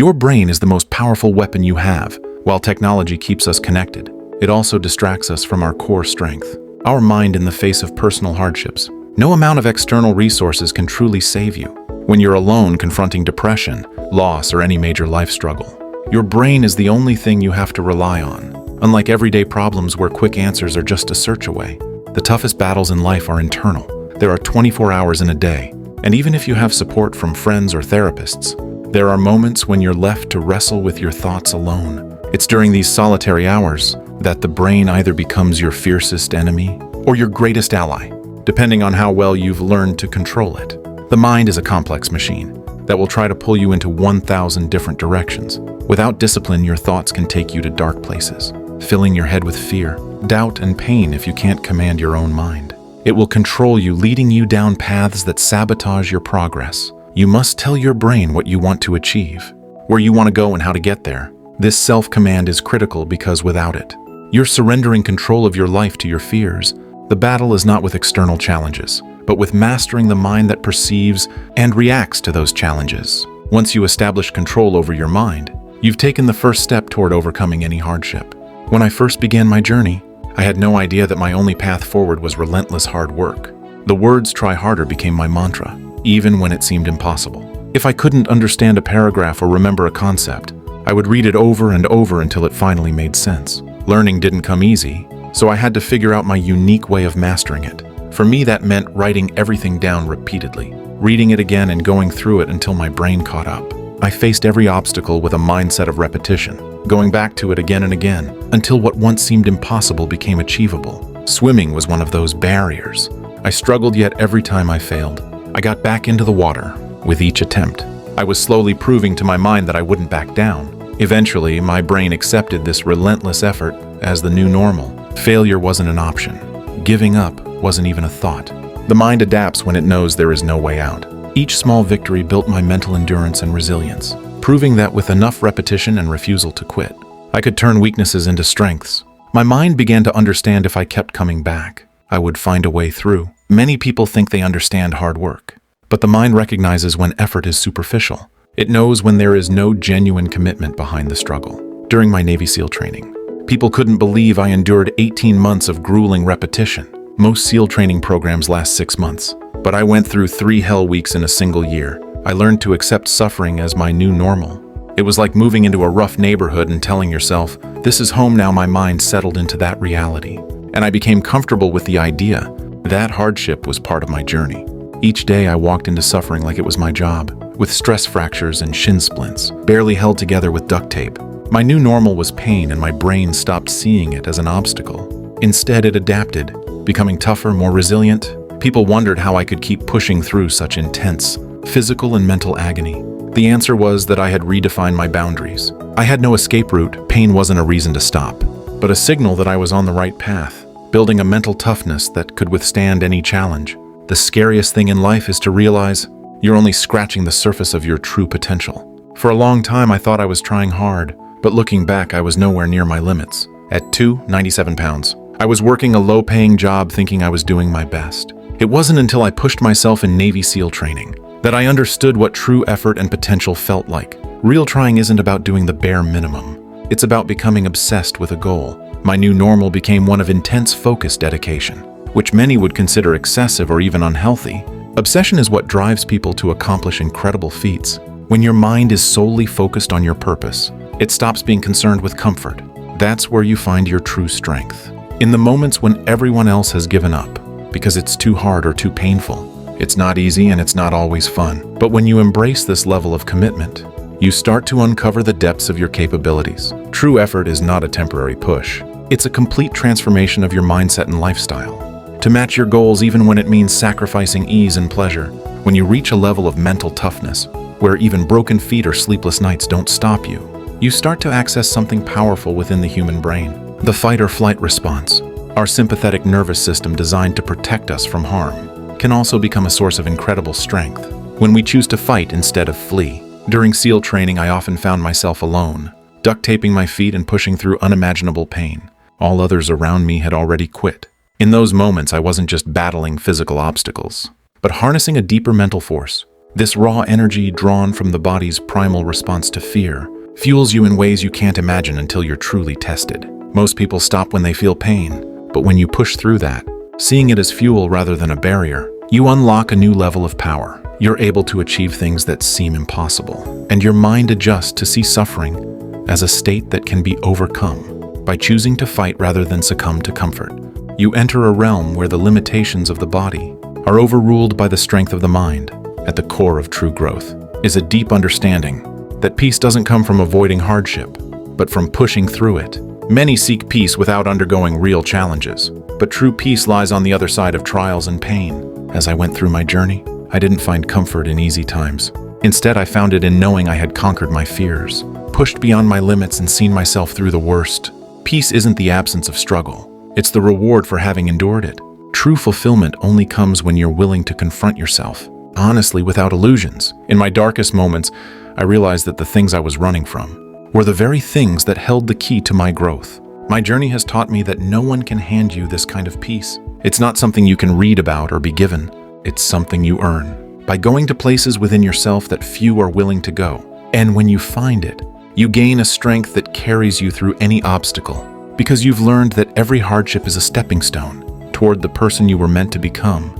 Your brain is the most powerful weapon you have. While technology keeps us connected, it also distracts us from our core strength, our mind in the face of personal hardships. No amount of external resources can truly save you. When you're alone confronting depression, loss, or any major life struggle, your brain is the only thing you have to rely on. Unlike everyday problems where quick answers are just a search away, the toughest battles in life are internal. There are 24 hours in a day, and even if you have support from friends or therapists, there are moments when you're left to wrestle with your thoughts alone. It's during these solitary hours that the brain either becomes your fiercest enemy or your greatest ally, depending on how well you've learned to control it. The mind is a complex machine that will try to pull you into 1,000 different directions. Without discipline, your thoughts can take you to dark places, filling your head with fear, doubt, and pain if you can't command your own mind. It will control you, leading you down paths that sabotage your progress. You must tell your brain what you want to achieve, where you want to go, and how to get there. This self-command is critical because without it, you're surrendering control of your life to your fears. The battle is not with external challenges, but with mastering the mind that perceives and reacts to those challenges. Once you establish control over your mind, you've taken the first step toward overcoming any hardship. When I first began my journey, I had no idea that my only path forward was relentless hard work. The words "try harder" became my mantra, even when it seemed impossible. If I couldn't understand a paragraph or remember a concept, I would read it over and over until it finally made sense. Learning didn't come easy, so I had to figure out my unique way of mastering it. For me, that meant writing everything down repeatedly, reading it again and going through it until my brain caught up. I faced every obstacle with a mindset of repetition, going back to it again and again, until what once seemed impossible became achievable. Swimming was one of those barriers. I struggled, yet every time I failed, I got back into the water. With each attempt, I was slowly proving to my mind that I wouldn't back down. Eventually, my brain accepted this relentless effort as the new normal. Failure wasn't an option. Giving up wasn't even a thought. The mind adapts when it knows there is no way out. Each small victory built my mental endurance and resilience, proving that with enough repetition and refusal to quit, I could turn weaknesses into strengths. My mind began to understand if I kept coming back, I would find a way through. Many people think they understand hard work, but the mind recognizes when effort is superficial. It knows when there is no genuine commitment behind the struggle. During my Navy SEAL training, people couldn't believe I endured 18 months of grueling repetition. Most SEAL training programs last 6 months, but I went through 3 hell weeks in a single year. I learned to accept suffering as my new normal. It was like moving into a rough neighborhood and telling yourself, "This is home now." My mind settled into that reality, and I became comfortable with the idea that hardship was part of my journey. Each day I walked into suffering like it was my job, with stress fractures and shin splints, barely held together with duct tape. My new normal was pain, and my brain stopped seeing it as an obstacle. Instead, it adapted, becoming tougher, more resilient. People wondered how I could keep pushing through such intense physical and mental agony. The answer was that I had redefined my boundaries. I had no escape route. Pain wasn't a reason to stop, but a signal that I was on the right path, building a mental toughness that could withstand any challenge. The scariest thing in life is to realize you're only scratching the surface of your true potential. For a long time, I thought I was trying hard, but looking back, I was nowhere near my limits. At 97 pounds, I was working a low-paying job thinking I was doing my best. It wasn't until I pushed myself in Navy SEAL training that I understood what true effort and potential felt like. Real trying isn't about doing the bare minimum. It's about becoming obsessed with a goal. My new normal became one of intense, focused dedication, which many would consider excessive or even unhealthy. Obsession is what drives people to accomplish incredible feats. When your mind is solely focused on your purpose, it stops being concerned with comfort. That's where you find your true strength. In the moments when everyone else has given up because it's too hard or too painful. It's not easy and it's not always fun. But when you embrace this level of commitment, you start to uncover the depths of your capabilities. True effort is not a temporary push. It's a complete transformation of your mindset and lifestyle. To match your goals even when it means sacrificing ease and pleasure. When you reach a level of mental toughness, where even broken feet or sleepless nights don't stop you, you start to access something powerful within the human brain. The fight or flight response, our sympathetic nervous system designed to protect us from harm, can also become a source of incredible strength when we choose to fight instead of flee. During SEAL training, I often found myself alone, duct taping my feet and pushing through unimaginable pain. All others around me had already quit. In those moments, I wasn't just battling physical obstacles, but harnessing a deeper mental force. This raw energy, drawn from the body's primal response to fear, fuels you in ways you can't imagine until you're truly tested. Most people stop when they feel pain, but when you push through that, seeing it as fuel rather than a barrier, you unlock a new level of power. You're able to achieve things that seem impossible, and your mind adjusts to see suffering as a state that can be overcome. By choosing to fight rather than succumb to comfort, you enter a realm where the limitations of the body are overruled by the strength of the mind. At the core of true growth is a deep understanding that peace doesn't come from avoiding hardship, but from pushing through it. Many seek peace without undergoing real challenges, but true peace lies on the other side of trials and pain. As I went through my journey, I didn't find comfort in easy times. Instead, I found it in knowing I had conquered my fears, pushed beyond my limits, and seen myself through the worst. Peace isn't the absence of struggle. It's the reward for having endured it. True fulfillment only comes when you're willing to confront yourself, honestly, without illusions. In my darkest moments, I realized that the things I was running from were the very things that held the key to my growth. My journey has taught me that no one can hand you this kind of peace. It's not something you can read about or be given. It's something you earn by going to places within yourself that few are willing to go. And when you find it, you gain a strength that carries you through any obstacle, because you've learned that every hardship is a stepping stone toward the person you were meant to become.